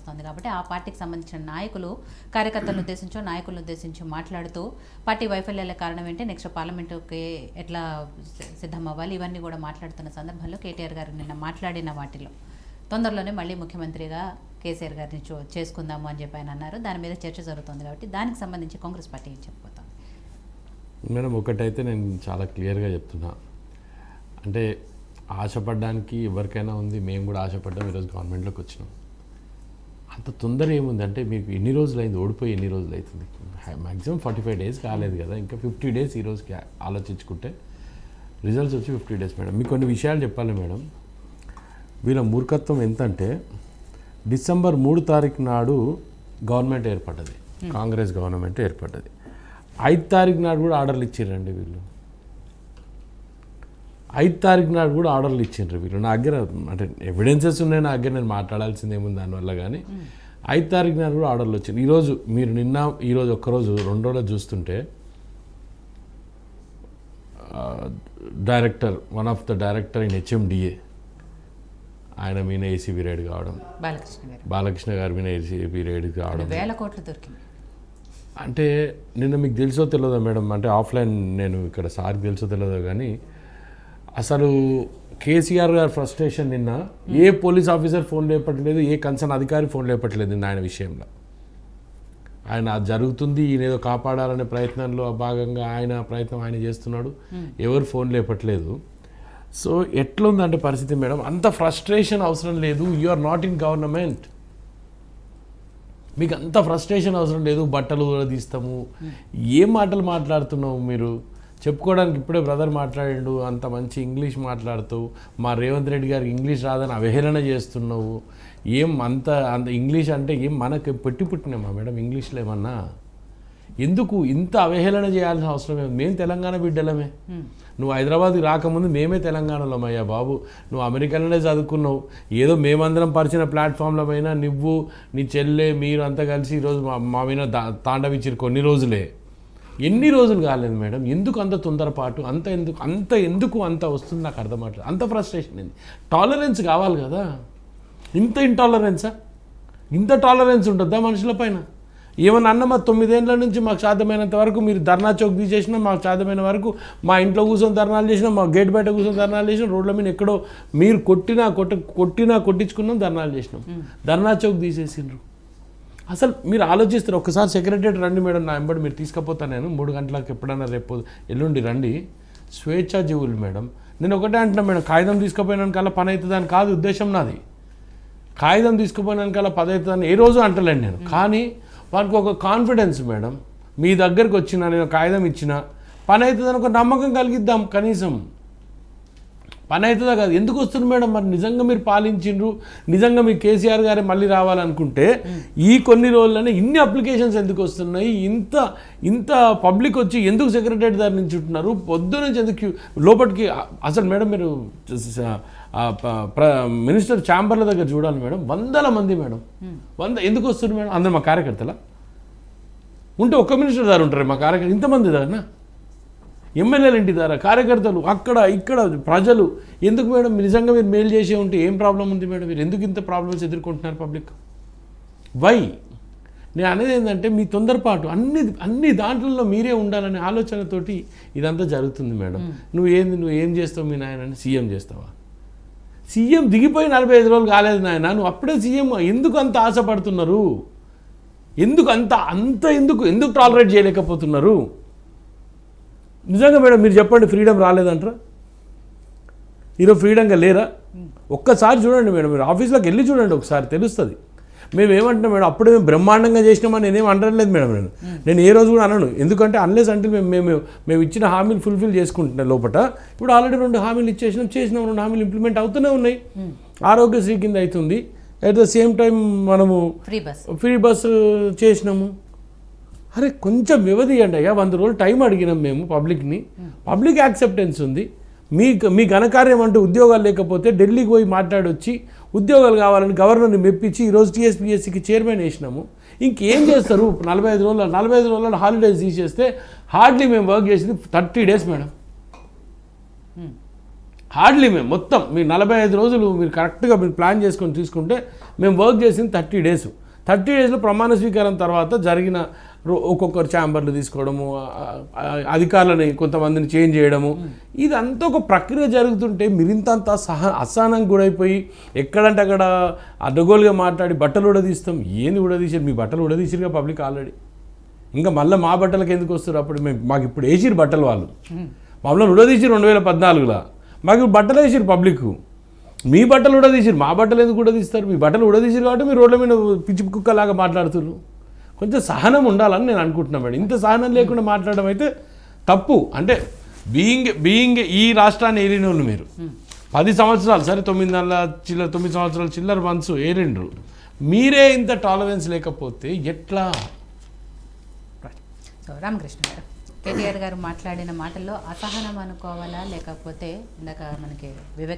వస్తుంది. కాబట్టి ఆ పార్టీకి సంబంధించిన నాయకులు కార్యకర్తలను ఉద్దేశించో నాయకులను ఉద్దేశించి మాట్లాడుతూ పార్టీ వైఫల్యాల కారణం ఏంటి, నెక్స్ట్ పార్లమెంటుకి ఎట్లా సిద్ధం అవ్వాలి, ఇవన్నీ కూడా మాట్లాడుతున్న సందర్భంలో కేటీఆర్ గారు నిన్న మాట్లాడిన వాటిలో తొందరలోనే మళ్ళీ ముఖ్యమంత్రిగా కేసీఆర్ గారిని చేసుకుందాము అని చెప్పి ఆయన అన్నారు. దాని మీద చర్చ జరుగుతుంది. కాబట్టి దానికి సంబంధించి కాంగ్రెస్ పార్టీ ఏం చెప్పబోతోంది? మేడం, ఒకటైతే నేను చాలా క్లియర్గా చెప్తున్నా, అంటే ఆశపడడానికి ఎవరికైనా ఉంది. మేము కూడా ఆశపడ్డాం, ఈరోజు గవర్నమెంట్లోకి వచ్చినాం. అంత తొందర ఏముంది అంటే, మీకు ఎన్ని రోజులు అయింది, ఓడిపోయి ఎన్ని రోజులు అవుతుంది? మ్యాక్సిమం 45 days కాలేదు కదా, ఇంకా 50 days ఈ రోజుకి ఆలోచించుకుంటే రిజల్ట్స్ వచ్చి 50 days. మేడం, మీకు కొన్ని విషయాలు చెప్పాలి మేడం. వీళ్ళ మూర్ఖత్వం ఎంత అంటే, December 3 నాడు గవర్నమెంట్ ఏర్పడ్డది, కాంగ్రెస్ గవర్నమెంట్ ఏర్పడ్డది. 5 నాడు కూడా ఆర్డర్లు ఇచ్చారండి వీళ్ళు. 5 నాడు కూడా ఆర్డర్లు ఇచ్చిండ్రు వీళ్ళు. నా దగ్గర అంటే ఎవిడెన్సెస్ ఉన్నాయి నా దగ్గర, నేను మాట్లాడాల్సింది ఏముంది దానివల్ల. కానీ 5 నాడు కూడా ఆర్డర్లు వచ్చింది. ఈరోజు మీరు ఈరోజు ఒక్కరోజు 2 రోజులు చూస్తుంటే director, one of the director in HMDA, ఆయన మీద ఏసీబీ రైడ్ కావడం, బాలకృష్ణ గారి మీద ఏసీబీ రైడ్ కావడం, వేల కోట్లు దొరికింది. అంటే నిన్న మీకు తెలుసో తెలియదా మేడం, అంటే ఆఫ్లైన్ నేను ఇక్కడ సార్కి తెలుసో తెలియదో కానీ, అసలు కేసీఆర్ గారి ఫ్రస్ట్రేషన్ నిన్న ఏ పోలీస్ ఆఫీసర్ ఫోన్ లేపట్లేదు, ఏ కన్సర్న్ అధికారి ఫోన్ లేపట్లేదు నిన్న ఆయన విషయంలో. ఆయన అది జరుగుతుంది, ఈయన ఏదో కాపాడాలనే ప్రయత్నంలో భాగంగా ఆయన ప్రయత్నం ఆయన చేస్తున్నాడు, ఎవరు ఫోన్ లేపట్లేదు. సో ఎట్లుందంటే పరిస్థితి మేడం, అంత ఫ్రస్ట్రేషన్ అవసరం లేదు. You are not in government, మీకు అంత ఫ్రస్ట్రేషన్ అవసరం లేదు. బట్టలు కూడా తీస్తాము, ఏం మాటలు మాట్లాడుతున్నావు మీరు? చెప్పుకోవడానికి ఇప్పుడే బ్రదర్ మాట్లాడిండు, అంత మంచి ఇంగ్లీష్ మాట్లాడుతూ మా రేవంత్ రెడ్డి గారికి ఇంగ్లీష్ రాదని అవహేళన చేస్తున్నావు. ఏం అంత ఇంగ్లీష్ అంటే ఏం మనకు పుట్టినామా మేడం ఇంగ్లీష్లో ఏమన్నా? ఎందుకు ఇంత అవహేళన చేయాల్సిన అవసరం ఏమి? మేము తెలంగాణ బిడ్డలమే. నువ్వు హైదరాబాద్కి రాకముందు మేమే తెలంగాణలో అయ్యా బాబు. నువ్వు అమెరికాలోనే చదువుకున్నావు, ఏదో మేమందరం పరిచిన ప్లాట్ఫామ్ల పైన నువ్వు నీ చెల్లె మీరు అంతా కలిసి ఈరోజు మా మీద తాండవిచ్చిరు కొన్ని రోజులే. ఎన్ని రోజులు కాలేదు మేడం, ఎందుకు అంత తొందరపాటు? అంత వస్తుంది నాకు అర్థం అవ్వట్లేదు. అంత ఫ్రస్ట్రేషన్ ఏంది? టాలరెన్స్ కావాలి కదా, ఇంత ఇంటాలరెన్సా? ఇంత టాలరెన్స్ ఉంటుందా మనుషుల పైన? ఏమన్నా అన్న మా 9 ఏళ్ళ నుంచి మాకు సాధ్యమైనంత వరకు మీరు ధర్నా చౌక్ తీసేసినా, మాకు సాధ్యమైన వరకు మా ఇంట్లో కూర్చొని ధర్నాలు చేసినా, మా గేట్ బయట కూర్చొని ధర్నాలు చేసినా, రోడ్ల మీద ఎక్కడో మీరు కొట్టించుకున్నాం ధర్నాలు చేసినాం. ధర్నా చౌక్ తీసేసిండ్రు. అసలు మీరు ఆలోచిస్తారు, ఒక్కసారి సెక్రటరీ రండి మేడం, నా వెంబడి మీరు తీసుకుపోతాను, నేను 3 గంటలకు ఎప్పుడైనా రేపు ఎల్లుండి రండి. స్వేచ్ఛా జీవులు మేడం. నేను ఒకటే అంటున్నా మేడం, కాగితం తీసుకుపోయినాకల్లా పని అవుతుందని కాదు ఉద్దేశం నాది. కాగితం తీసుకుపోయినాకల్లా పని అవుతుందని ఏ రోజు అంటలేను నేను. కానీ వానికి ఒక కాన్ఫిడెన్స్ మేడం, మీ దగ్గరికి వచ్చిన నేను కాగితం ఇచ్చిన పని అవుతుందని ఒక నమ్మకం కలిగిద్దాం. కనీసం పని అవుతుందా కాదు, ఎందుకు వస్తుంది మేడం? మరి నిజంగా మీరు పాలించిండ్రు, నిజంగా మీ కేసీఆర్ గారే మళ్ళీ రావాలనుకుంటే ఈ కొన్ని రోజుల్లోనే ఇన్ని అప్లికేషన్స్ ఎందుకు వస్తున్నాయి? ఇంత పబ్లిక్ వచ్చి ఎందుకు సెక్రటరీ దారి నుంచి ఉంటున్నారు? పొద్దు నుంచి ఎందుకు లోపలికి? అసలు మేడం మీరు మినిస్టర్ ఛాంబర్ల దగ్గర చూడాలి మేడం, 100 మంది మేడం, ఎందుకు వస్తుంది మేడం? అందరు మా కార్యకర్తల ఉంటే ఒక్క మినిస్టర్ దారు ఉంటారు మా కార్యకర్త, ఇంతమంది దారినా ఎమ్మెల్యేలు ఇంటి ద్వారా కార్యకర్తలు అక్కడ ఇక్కడ ప్రజలు ఎందుకు మేడం? నిజంగా మీరు మెయిల్ చేసే ఉంటే ఏం ప్రాబ్లం ఉంది మేడం? మీరు ఎందుకు ఇంత ప్రాబ్లమ్స్ ఎదుర్కొంటున్నారు పబ్లిక్? వై? నేను అనేది ఏంటంటే మీ తొందరపాటు అన్ని దాంట్లో మీరే ఉండాలనే ఆలోచనతోటి ఇదంతా జరుగుతుంది మేడం. నువ్వు ఏం చేస్తావు మీ నాయన? సీఎం చేస్తావా? సీఎం దిగిపోయి 45 రోజులు కాలేదు నాయన, నువ్వు అప్పుడే సీఎం. ఎందుకు అంత ఆశపడుతున్నారు? ఎందుకు టాలరేట్ చేయలేకపోతున్నారు? నిజంగా మేడం మీరు చెప్పండి, ఫ్రీడమ్ రాలేదంటారా? ఈరోజు ఫ్రీడంగా లేరా? ఒక్కసారి చూడండి మేడం, మీరు ఆఫీస్లోకి వెళ్ళి చూడండి ఒకసారి, తెలుస్తుంది. మేము ఏమంటున్నాం మేడం, అప్పుడే మేము బ్రహ్మాండంగా చేసినామని నేనేం అనలేదు మేడం. నేను ఏ రోజు కూడా అనను, ఎందుకంటే అన్లెస్ అంటే మేము ఇచ్చిన హామీలు ఫుల్ఫిల్ చేసుకుంటున్నాం లోపల. ఇప్పుడు ఆల్రెడీ 2 హామీలు చేసినాం, 2 హామీలు ఇంప్లిమెంట్ అవుతూనే ఉన్నాయి. ఆరోగ్యశ్రీ కింద అవుతుంది, అట్ ద సేమ్ టైం మనము ఫ్రీ బస్ చేసినాము. అరే కొంచెం వ్యవధి ఇవ్వండి అయ్యా, 100 రోజులు టైం అడిగినాం మేము పబ్లిక్ని. పబ్లిక్ యాక్సెప్టెన్స్ ఉంది. మీ ఘనకార్యం అంటే ఉద్యోగాలు లేకపోతే ఢిల్లీకి పోయి మాట్లాడొచ్చి ఉద్యోగాలు కావాలని గవర్నర్ని మెప్పించి ఈరోజు టీఎస్పీఎస్సీకి చైర్మన్ వేసినాము. ఇంకేం చేస్తారు? 45 రోజుల హాలిడేస్ తీసేస్తే హార్డ్లీ మేము వర్క్ చేసింది 30 days మేడం. హార్డ్లీ మేము మొత్తం మీరు 45 రోజులు మీరు కరెక్ట్గా మీరు ప్లాన్ చేసుకొని తీసుకుంటే మేము వర్క్ చేసింది 30 డేస్. 30 డేస్లో ప్రమాణ స్వీకారం తర్వాత జరిగిన ఒక్కొక్కరు ఛాంబర్లు తీసుకోవడము, అధికారులని కొంతమందిని చేంజ్ చేయడము, ఇదంతా ఒక ప్రక్రియ జరుగుతుంటే మీరింతంతా అసహనంగా గురైపోయి ఎక్కడంటే అక్కడ అడ్డగోలుగా మాట్లాడి బట్టలు ఉడదీస్తాం. ఏంది ఉడదీసారు? మీ బట్టలు ఉడదీసిరుగా పబ్లిక్ ఆల్రెడీ. ఇంకా మళ్ళీ మా బట్టలకు ఎందుకు వస్తారు? అప్పుడు మాకు ఇప్పుడు వేసిరు బట్టలు వాళ్ళు. మమ్మల్ని ఉడదీసిరు 2014లో. మాకు బట్టలు వేసిరు పబ్లిక్. మీ బట్టలు ఉడదీసిరు, మా బట్టలు ఎందుకు ఉడదీస్తారు? మీ బట్టలు ఉడదీసిరు కాబట్టి మీరు రోడ్ల మీద పిచ్చి కుక్కలాగా మాట్లాడుతున్నారు. కొంచెం సహనం ఉండాలని నేను అనుకుంటున్నాను మేడం. ఇంత సహనం లేకుండా మాట్లాడడం అయితే తప్పు. అంటే బీయింగ్ ఈ రాష్ట్రాన్ని ఏలిన వాళ్ళు మీరు 10 సంవత్సరాలు, సరే 9 సంవత్సరాలు చిల్లర మంత్స్ ఏలిండ్రు. మీరే ఇంత టాలరెన్స్ లేకపోతే ఎట్లా? సో రామకృష్ణ గారు, కేటీఆర్ గారు మాట్లాడిన మాటల్లో అసహనం అనుకోవాలా, లేకపోతే ఇందాక మనకి వివేక